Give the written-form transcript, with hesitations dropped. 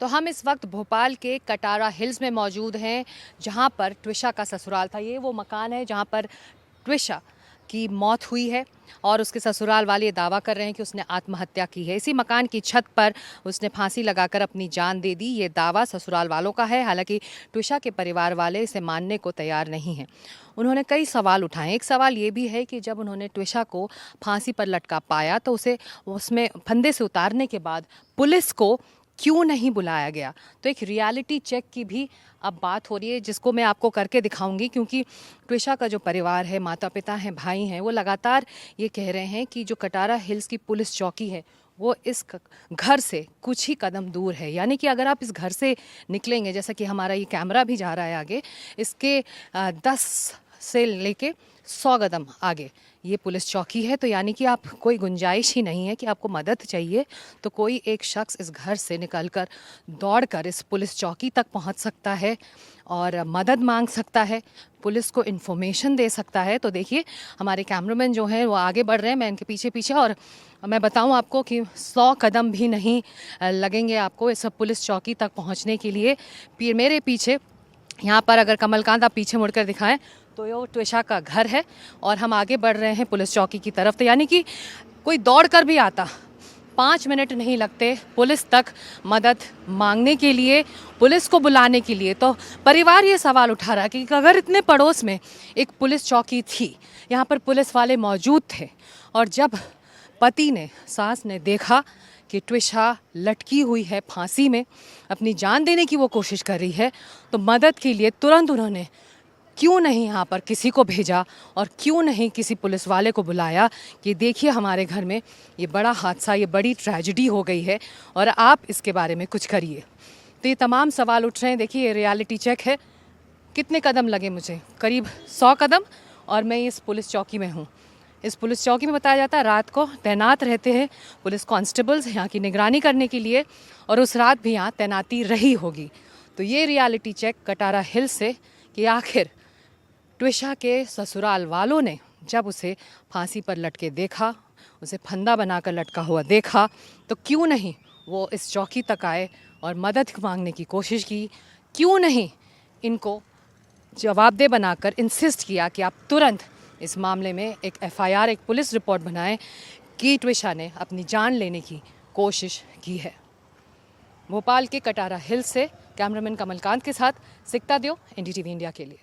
तो हम इस वक्त भोपाल के कटारा हिल्स में मौजूद हैं, जहां पर ट्विशा का ससुराल था। ये वो मकान है जहां पर ट्विशा की मौत हुई है और उसके ससुराल वाले दावा कर रहे हैं कि उसने आत्महत्या की है। इसी मकान की छत पर उसने फांसी लगाकर अपनी जान दे दी। ये दावा ससुराल वालों का है। हालांकि ट्विशा के परिवार वाले इसे मानने को तैयार नहीं हैं। उन्होंने कई सवाल उठाए। एक सवाल ये भी है कि जब उन्होंने ट्विशा को फांसी पर लटका पाया तो उसे उसमें फंदे से उतारने के बाद पुलिस को क्यों नहीं बुलाया गया। तो एक रियलिटी चेक की भी अब बात हो रही है, जिसको मैं आपको करके दिखाऊंगी, क्योंकि ट्विशा का जो परिवार है, माता पिता हैं, भाई हैं, वो लगातार ये कह रहे हैं कि जो कटारा हिल्स की पुलिस चौकी है वो इस घर से कुछ ही कदम दूर है। यानी कि अगर आप इस घर से निकलेंगे, जैसा कि हमारा ये कैमरा भी जा रहा है आगे, इसके 10 से लेके 100 कदम आगे ये पुलिस चौकी है। तो यानी कि आप कोई गुंजाइश ही नहीं है कि आपको मदद चाहिए तो कोई एक शख्स इस घर से निकलकर दौड़कर इस पुलिस चौकी तक पहुंच सकता है और मदद मांग सकता है, पुलिस को इन्फॉर्मेशन दे सकता है। तो देखिए हमारे कैमरामैन जो हैं वो आगे बढ़ रहे हैं, मैं इनके पीछे पीछे, और मैं बताऊं आपको कि 100 कदम भी नहीं लगेंगे आपको इस पुलिस चौकी तक पहुंचने के लिए। मेरे पीछे यहाँ पर अगर कमलकांत आप पीछे मुड़कर दिखाएं तो ये ट्विशा का घर है और हम आगे बढ़ रहे हैं पुलिस चौकी की तरफ। तो यानी कि कोई दौड़ कर भी आता, 5 मिनट नहीं लगते पुलिस तक मदद मांगने के लिए, पुलिस को बुलाने के लिए। तो परिवार ये सवाल उठा रहा है कि अगर इतने पड़ोस में एक पुलिस चौकी थी, यहाँ पर पुलिस वाले मौजूद थे, और जब पति ने, सास ने देखा कि ट्विशा लटकी हुई है फांसी में, अपनी जान देने की वो कोशिश कर रही है, तो मदद के लिए तुरंत उन्होंने क्यों नहीं यहाँ पर किसी को भेजा और क्यों नहीं किसी पुलिस वाले को बुलाया कि देखिए हमारे घर में ये बड़ा हादसा, ये बड़ी ट्रेजेडी हो गई है और आप इसके बारे में कुछ करिए। तो ये तमाम सवाल उठ रहे हैं। देखिए ये रियलिटी चेक है। कितने कदम लगे मुझे? करीब 100 कदम, और मैं इस पुलिस चौकी में हूँ। इस पुलिस चौकी में बताया जाता है रात को तैनात रहते हैं पुलिस कांस्टेबल्स यहाँ की निगरानी करने के लिए, और उस रात भी यहाँ तैनाती रही होगी। तो ये रियलिटी चेक कटारा हिल से कि आखिर ट्विशा के ससुराल वालों ने जब उसे फांसी पर लटके देखा, उसे फंदा बनाकर लटका हुआ देखा, तो क्यों नहीं वो इस चौकी तक आए और मदद मांगने की कोशिश की। क्यों नहीं इनको जवाबदेह बनाकर इंसिस्ट किया कि आप तुरंत इस मामले में एक FIR, एक पुलिस रिपोर्ट बनाएं कि ट्विशा ने अपनी जान लेने की कोशिश की है। भोपाल के कटारा हिल से कैमरामैन कमलकांत के साथ सिकता दियो, NDTV इंडिया के लिए।